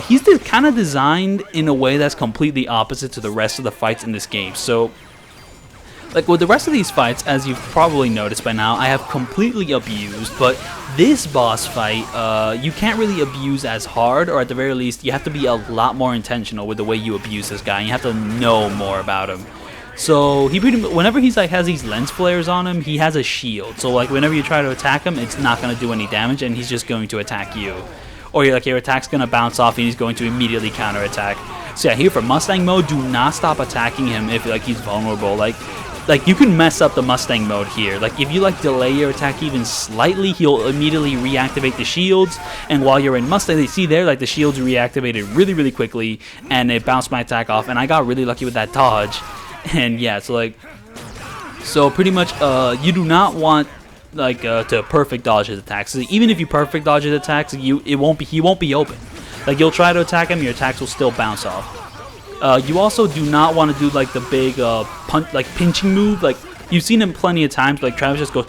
he's kind of designed in a way that's completely opposite to the rest of the fights in this game. So, like, with the rest of these fights, as you've probably noticed by now, I have completely abused, but this boss fight, you can't really abuse as hard, or at the very least, you have to be a lot more intentional with the way you abuse this guy, and you have to know more about him. So, whenever he's like has these lens flares on him, he has a shield. So, like, whenever you try to attack him, it's not going to do any damage, and he's just going to attack you. Or like your attack's going to bounce off, and he's going to immediately counterattack. So yeah, here for Mustang mode, do not stop attacking him if like he's vulnerable. Like, like, you can mess up the Mustang mode here. Like, if you like delay your attack even slightly, he'll immediately reactivate the shields, and while you're in Mustang, they see there, like, the shields reactivated really, really quickly, and it bounced my attack off, and I got really lucky with that dodge. And yeah, so like, so pretty much, you do not want like to perfect dodge his attacks. So even if you perfect dodge his attacks, he won't be open. Like, you'll try to attack him, your attacks will still bounce off. You also do not want to do like the big punch, like pinching move. Like, you've seen him plenty of times. Like, Travis just goes,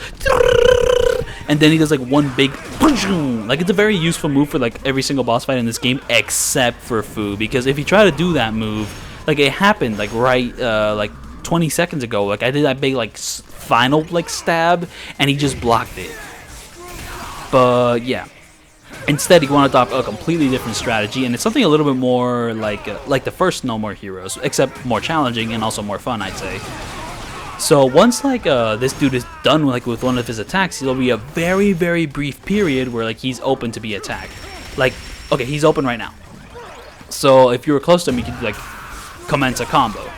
and then he does like one big punch. Like, it's a very useful move for like every single boss fight in this game, except for Fu, because if you try to do that move, like, it happened like right like 20 seconds ago. Like, I did that big like final like stab, and he just blocked it. But yeah. Instead, you want to adopt a completely different strategy, and it's something a little bit more like the first No More Heroes, except more challenging and also more fun, I'd say. So once like this dude is done with one of his attacks, there'll be a very, very brief period where like he's open to be attacked. Like, okay, he's open right now. So if you were close to him, you could like commence a combo.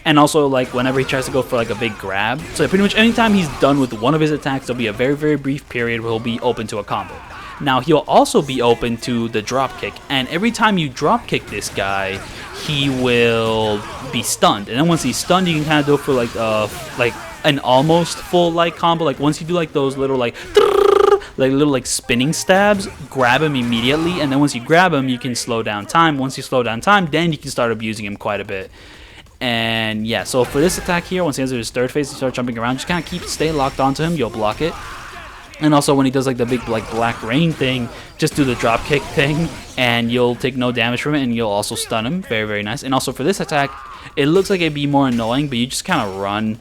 And also, like, whenever he tries to go for like a big grab, so pretty much anytime he's done with one of his attacks, there'll be a very, very brief period where he'll be open to a combo. Now, he'll also be open to the drop kick, and every time you drop kick this guy, he will be stunned. And then once he's stunned, you can kind of go for like an almost full like combo. Like, once you do like those little like little like spinning stabs, grab him immediately, and then once you grab him, you can slow down time. Once you slow down time, then you can start abusing him quite a bit. And yeah, so for this attack here, once he enters his third phase, you start jumping around, just kind of stay locked onto him, you'll block it. And also when he does like the big like black rain thing, just do the drop kick thing, and you'll take no damage from it, and you'll also stun him. Very, very nice. And also for this attack, it looks like it'd be more annoying, but you just kind of run.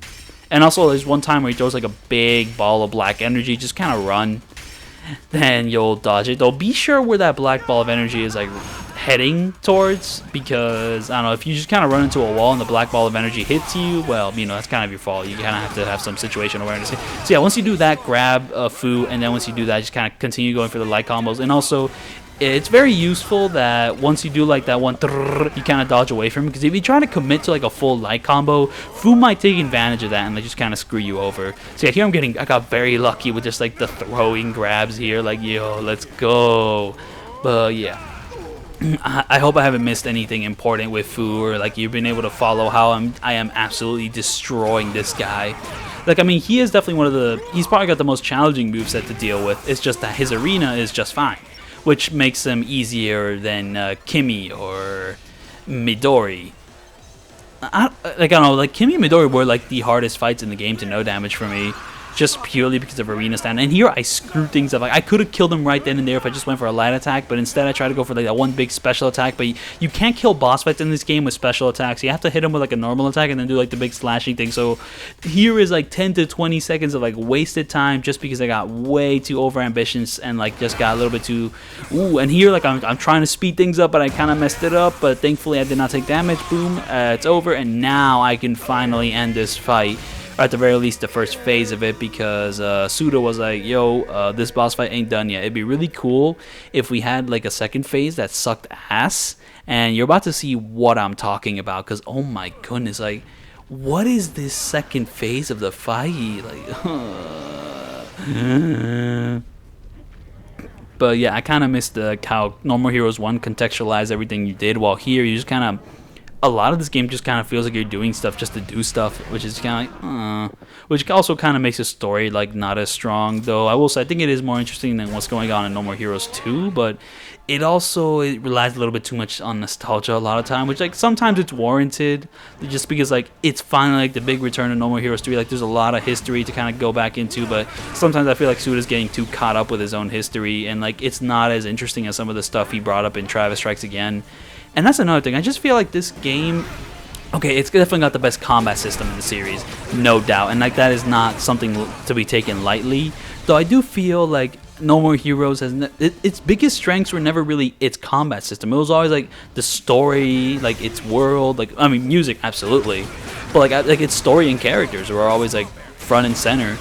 And also there's one time where he throws like a big ball of black energy, just kind of run. Then you'll dodge it. Though be sure where that black ball of energy is like heading towards, because I don't know, if you just kind of run into a wall and the black ball of energy hits you, well, you know, that's kind of your fault. You kind of have to have some situational awareness. So yeah, once you do that, grab Fu, and then once you do that, just kind of continue going for the light combos. And also, it's very useful that once you do like that one, you kind of dodge away from him, because if you try to commit to like a full light combo, Fu might take advantage of that and like just kind of screw you over. So yeah, here I got very lucky with just like the throwing grabs here, like, yo, let's go. But yeah, I hope I haven't missed anything important with Fu, or like you've been able to follow how I am absolutely destroying this guy. Like, I mean, he is definitely he's probably got the most challenging moveset to deal with. It's just that his arena is just fine, which makes him easier than Kimi or Midori. I don't know, like Kimi and Midori were like the hardest fights in the game to no damage for me, just purely because of arena stand. And here I screwed things up. Like, I could have killed him right then and there if I just went for a light attack, but instead I tried to go for like that one big special attack. But you can't kill boss fights in this game with special attacks. You have to hit him with like a normal attack and then do like the big slashing thing. So here is like 10 to 20 seconds of like wasted time just because I got way too overambitious and like just got a little bit too and here like I'm trying to speed things up, but I kind of messed it up. But thankfully I did not take damage. Boom, it's over, and now I can finally end this fight. Or at the very least the first phase of it, because Suda was like, yo, this boss fight ain't done yet. It'd be really cool if we had like a second phase that sucked ass, and you're about to see what I'm talking about, because oh my goodness, like, what is this second phase of the fight? Like, but yeah, I kind of missed how No More Heroes 1 contextualized everything you did, while here you just kind of, a lot of this game just kind of feels like you're doing stuff just to do stuff, which is kind of like, which also kind of makes the story like not as strong. Though I will say I think it is more interesting than what's going on in No More Heroes 2, but it relies a little bit too much on nostalgia a lot of time, which like sometimes it's warranted, just because like it's finally like the big return of No More Heroes 3. Like, there's a lot of history to kind of go back into, but sometimes I feel like Suda's getting too caught up with his own history, and like it's not as interesting as some of the stuff he brought up in Travis Strikes Again. And that's another thing. I just feel like this game, okay, it's definitely got the best combat system in the series, no doubt. And like that is not something to be taken lightly. Though I do feel like No More Heroes has its biggest strengths were never really its combat system. It was always like the story, like its world, like, I mean, music absolutely, but like its story and characters were always like front and center.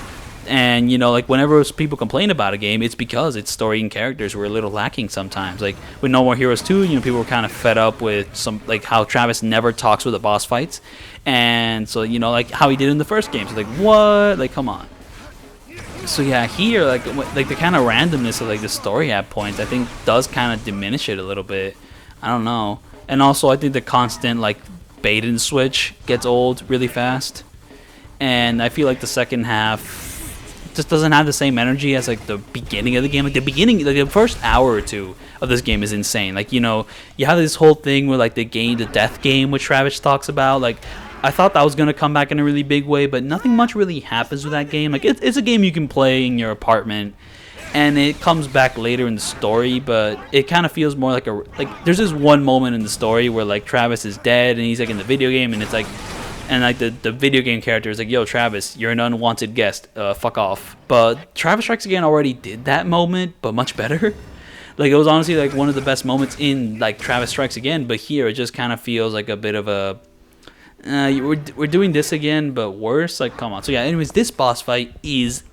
And you know, like whenever people complain about a game, it's because its story and characters were a little lacking sometimes. Like with No More Heroes 2, you know, people were kind of fed up with some, like how Travis never talks with the boss fights, and so you know, like how he did in the first game. So like, what? Like, come on. So yeah, here like the kind of randomness of like the story at points, I think does kind of diminish it a little bit. I don't know. And also, I think the constant like bait and switch gets old really fast, and I feel like the second half just doesn't have the same energy as like the beginning of the game. Like the beginning, like the first hour or two of this game is insane. Like, you know, you have this whole thing where like the death game, which Travis talks about. Like, I thought that was gonna come back in a really big way, but nothing much really happens with that game. Like, it's a game you can play in your apartment, and it comes back later in the story, but it kind of feels more like there's this one moment in the story where like Travis is dead and he's like in the video game, and it's like, and like the video game character is like, yo, Travis, you're an unwanted guest, fuck off. But Travis Strikes Again already did that moment, but much better. Like, it was honestly like one of the best moments in like Travis Strikes Again, but here it just kind of feels like a bit of a we're doing this again, but worse. Like, come on. So yeah, anyways, this boss fight is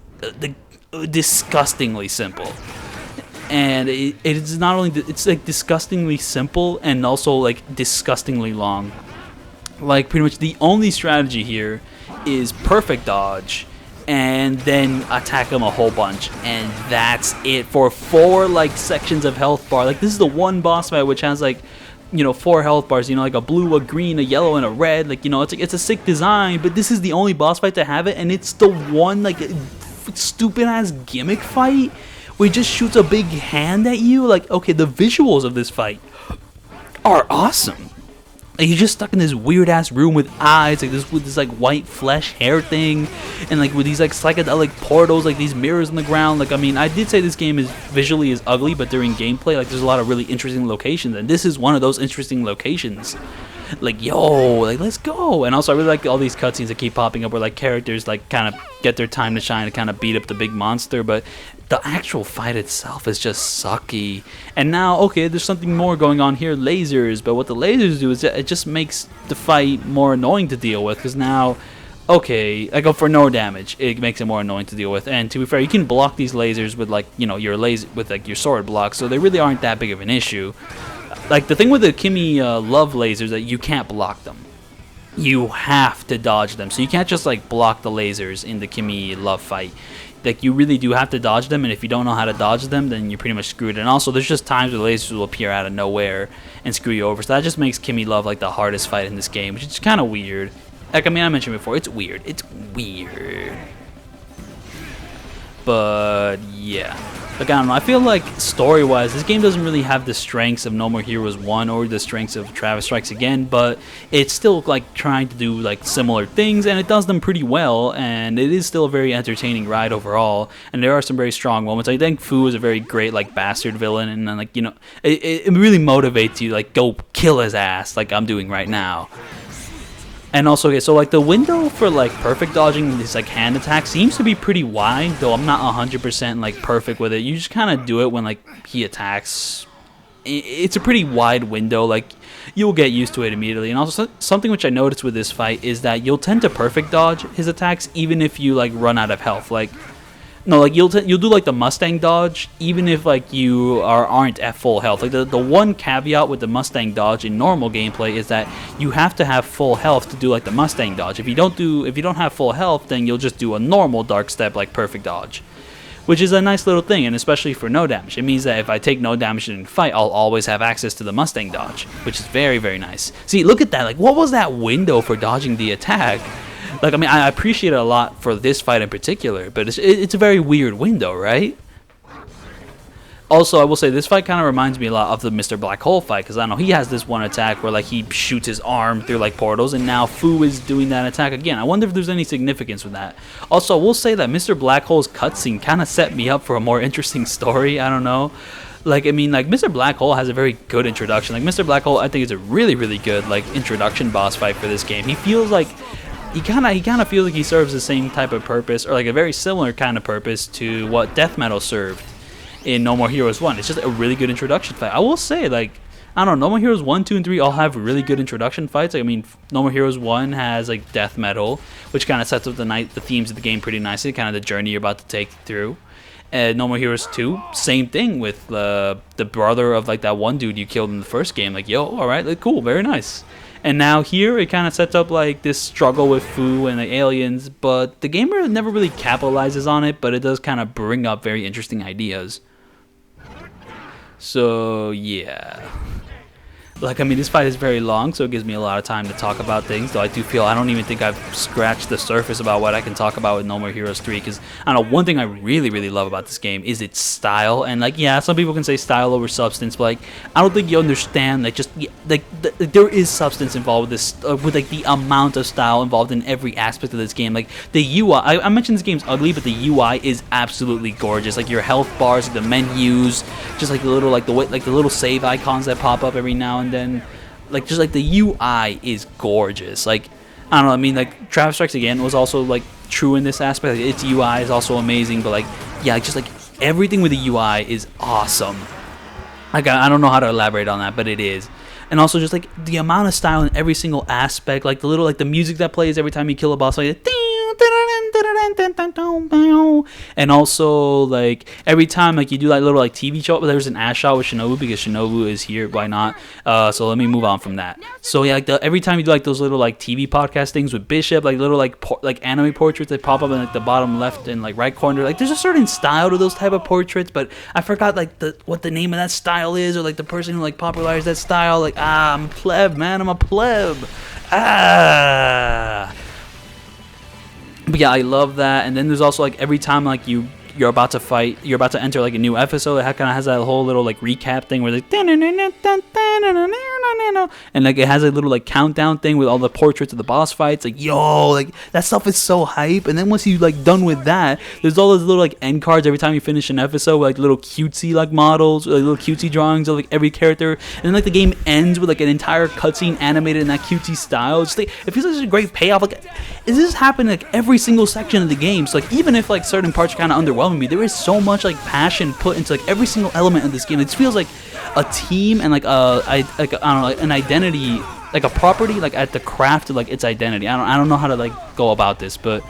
disgustingly simple, and it's not only it's like disgustingly simple and also like disgustingly long. Like, pretty much the only strategy here is perfect dodge and then attack him a whole bunch, and that's it for 4 like sections of health bar. Like, this is the one boss fight which has like, you know, 4 health bars, you know, like a blue, a green, a yellow, and a red. Like, you know, it's a sick design, but this is the only boss fight to have it, and it's the one like stupid ass gimmick fight where he just shoots a big hand at you. Like, okay, the visuals of this fight are awesome. Like, he's just stuck in this weird ass room with eyes, like this, with this like white flesh hair thing, and like with these like psychedelic portals, like these mirrors on the ground. Like, I mean, I did say this game is visually is ugly, but during gameplay, like, there's a lot of really interesting locations, and this is one of those interesting locations. Like, yo, like, let's go. And also, I really like all these cutscenes that keep popping up where like characters like kind of get their time to shine to kind of beat up the big monster, but the actual fight itself is just sucky. And now, okay, there's something more going on here, lasers, but what the lasers do is it just makes the fight more annoying to deal with, because now, okay, like, for no damage, it makes it more annoying to deal with. And to be fair, you can block these lasers with like, you know, your laser with like your sword block, so they really aren't that big of an issue. Like, the thing with the Kimmy Love lasers, that you can't block them. You have to dodge them. So you can't just like block the lasers in the Kimmy Love fight. Like, you really do have to dodge them, and if you don't know how to dodge them, then you're pretty much screwed. And also, there's just times where the lasers will appear out of nowhere and screw you over. So that just makes Kimmy Love like the hardest fight in this game, which is kind of weird. Like, I mean, I mentioned before, it's weird. It's weird. But yeah. Like, I don't know, I feel like story-wise, this game doesn't really have the strengths of No More Heroes 1 or the strengths of Travis Strikes Again, but it's still like trying to do like similar things, and it does them pretty well, and it is still a very entertaining ride overall, and there are some very strong moments. I think Fu is a very great like bastard villain, and then, like, you know, it really motivates you, like, go kill his ass like I'm doing right now. And also, okay, so like the window for like perfect dodging this like hand attack seems to be pretty wide, though I'm not 100% like perfect with it. You just kind of do it when like he attacks. It's a pretty wide window, like you'll get used to it immediately. And also, something which I noticed with this fight is that you'll tend to perfect dodge his attacks even if you like run out of health. Like, no, like you'll do like the Mustang dodge even if like you aren't at full health. Like, the one caveat with the Mustang dodge in normal gameplay is that you have to have full health to do like the Mustang dodge. If you don't have full health, then you'll just do a normal dark step like perfect dodge, which is a nice little thing, and especially for no damage. It means that if I take no damage in a fight, I'll always have access to the Mustang dodge, which is very, very nice. See, look at that. Like, what was that window for dodging the attack? Like, I mean, I appreciate it a lot for this fight in particular, but it's a very weird window, right? Also, I will say this fight kind of reminds me a lot of the Mr.Blackhole fight, because I know he has this one attack where like he shoots his arm through like portals, and now Fu is doing that attack again. I wonder if there's any significance with that. Also, I will say that Mr.Blackhole's cutscene kind of set me up for a more interesting story. I don't know. Like, I mean, like, Mr.Blackhole has a very good introduction. Like, Mr.Blackhole, I think, is a really, really good like introduction boss fight for this game. He feels like he kind of feels like he serves the same type of purpose, or like a very similar kind of purpose to what Death Metal served in No More Heroes 1. It's just a really good introduction fight. I will say, like, I don't know, No More Heroes 1, 2, and 3 all have really good introduction fights. Like, I mean, No More Heroes 1 has like death metal, which kind of sets up the themes of the game pretty nicely, kind of the journey you're about to take through. And No More Heroes 2, same thing with the brother of like that one dude you killed in the first game. Like, yo, all right, like, cool, very nice. And now here it kind of sets up like this struggle with Fu and the aliens, but the game never really capitalizes on it, but it does kind of bring up very interesting ideas. So yeah. Like, I mean, this fight is very long, so it gives me a lot of time to talk about things, though I do feel I don't even think I've scratched the surface about what I can talk about with No More Heroes 3, because, I don't know, one thing I really, really love about this game is its style, and, like, yeah, some people can say style over substance, but, like, I don't think you understand, like, just, like, there is substance involved with this, with, like, the amount of style involved in every aspect of this game. Like, the UI, I mentioned this game's ugly, but the UI is absolutely gorgeous. Like, your health bars, the menus, just, like, the little, like, the little save icons that pop up every now and then, like, just like the UI is gorgeous. Like, I don't know, I mean, like, Travis Strikes Again was also like true in this aspect. Like, its UI is also amazing, but like, yeah, just like everything with the UI is awesome. Like, I don't know how to elaborate on that, but it is. And also just like the amount of style in every single aspect, like the little, like the music that plays every time you kill a boss, like, and also like every time like you do like little like TV show, but there's an ass shot with Shinobu because Shinobu is here, why not? So let me move on from that. So yeah, like every time you do like those little like TV podcast things with Bishop, like little like anime portraits that pop up in like the bottom left and like right corner, like there's a certain style to those type of portraits, but I forgot like what the name of that style is, or like the person who like popularized that style. Like, I'm a pleb, man, I'm a pleb. But yeah, I love that. And then there's also like every time like you're about to fight, you're about to enter like a new episode, it kind of has that whole little like recap thing where like, and like it has a little like countdown thing with all the portraits of the boss fights. Like, yo, like that stuff is so hype. And then once you like done with that, there's all those little like end cards every time you finish an episode with like little cutesy like models, like little cutesy drawings of like every character. And then like the game ends with like an entire cutscene animated in that cutesy style. It's like, it feels like such a great payoff. Like, is this happening like every single section of the game? So like even if like certain parts are kind of underwhelming me, there is so much like passion put into like every single element of this game. It feels like a team and like I don't know, like an identity, like a property, like at the craft of like its identity. I don't know how to like go about this, but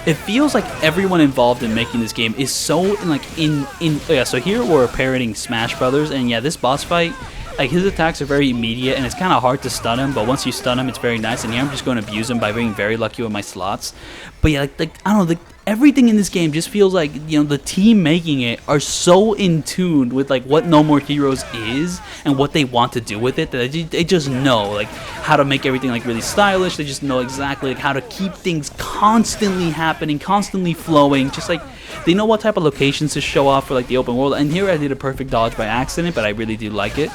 it feels like everyone involved in making this game is so yeah. So here we're parroting Smash Brothers, and yeah, this boss fight, like his attacks are very immediate, and it's kind of hard to stun him, but once you stun him, it's very nice. And here I'm just going to abuse him by being very lucky with my slots. But yeah, like I don't know, everything in this game just feels like, you know, the team making it are so in tune with like what No More Heroes is and what they want to do with it, that they just know like how to make everything like really stylish. They just know exactly like how to keep things constantly happening, constantly flowing. Just like they know what type of locations to show off for like the open world. And here I did a perfect dodge by accident, but I really do like it.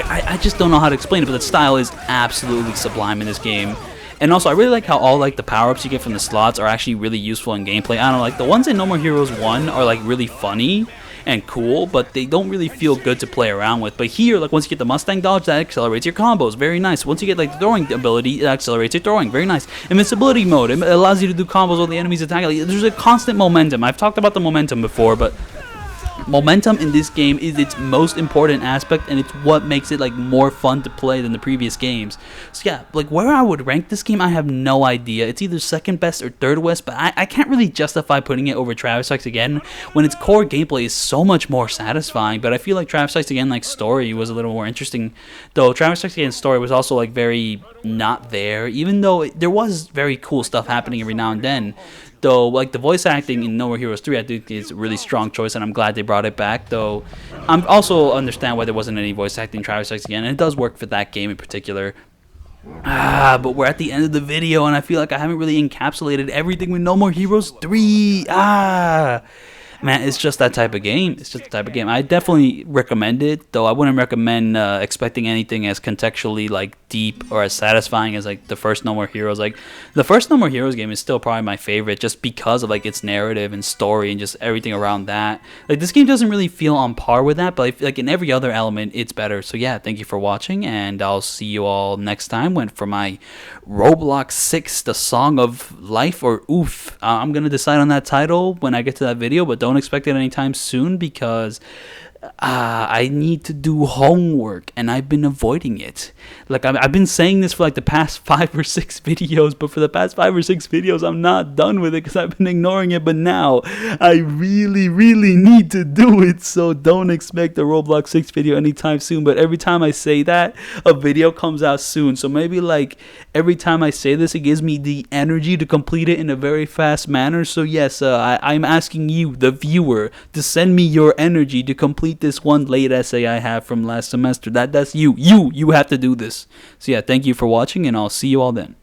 I just don't know how to explain it, but the style is absolutely sublime in this game. And also, I really like how all like the power-ups you get from the slots are actually really useful in gameplay. I don't know, like the ones in No More Heroes 1 are like really funny and cool, but they don't really feel good to play around with. But here, like once you get the Mustang dodge, that accelerates your combos, very nice. Once you get like the throwing ability, it accelerates your throwing, very nice. Invincibility mode, it allows you to do combos while the enemies attack. Like, there's a constant momentum. I've talked about the momentum before, but momentum in this game is its most important aspect, and it's what makes it like more fun to play than the previous games. So yeah, like where I would rank this game, I have no idea. It's either second best or third best, but I can't really justify putting it over Travis Strikes Again when its core gameplay is so much more satisfying. But I feel like Travis Strikes Again like story was a little more interesting, though Travis Strikes Again's story was also like very not there, even though there was very cool stuff happening every now and then. Though, like, the voice acting in No More Heroes 3, I think is a really strong choice, and I'm glad they brought it back. Though, I also understand why there wasn't any voice acting in Travis Strikes Again, and it does work for that game in particular. But we're at the end of the video, and I feel like I haven't really encapsulated everything with No More Heroes 3. Man, it's just that type of game. It's just the type of game. I definitely recommend it, though I wouldn't recommend expecting anything as contextually like deep or as satisfying as like the first No More Heroes. Like the first No More Heroes game is still probably my favorite, just because of like its narrative and story and just everything around that. Like this game doesn't really feel on par with that, but I feel like in every other element, it's better. So yeah, thank you for watching, and I'll see you all next time for my Roblox 6, The Song of Life, or Oof. I'm gonna decide on that title when I get to that video, but don't expect it anytime soon, because I need to do homework, and I've been avoiding it. Like, I've been saying this for like the past 5 or 6 videos, but for the past 5 or 6 videos, I'm not done with it because I've been ignoring it. But now, I really, really need to do it. So don't expect a Roblox 6 video anytime soon. But every time I say that, a video comes out soon. So maybe like every time I say this, it gives me the energy to complete it in a very fast manner. So yes, I'm asking you, the viewer, to send me your energy to complete this one late essay I have from last semester. That's you have to do this. So yeah, thank you for watching, and I'll see you all then.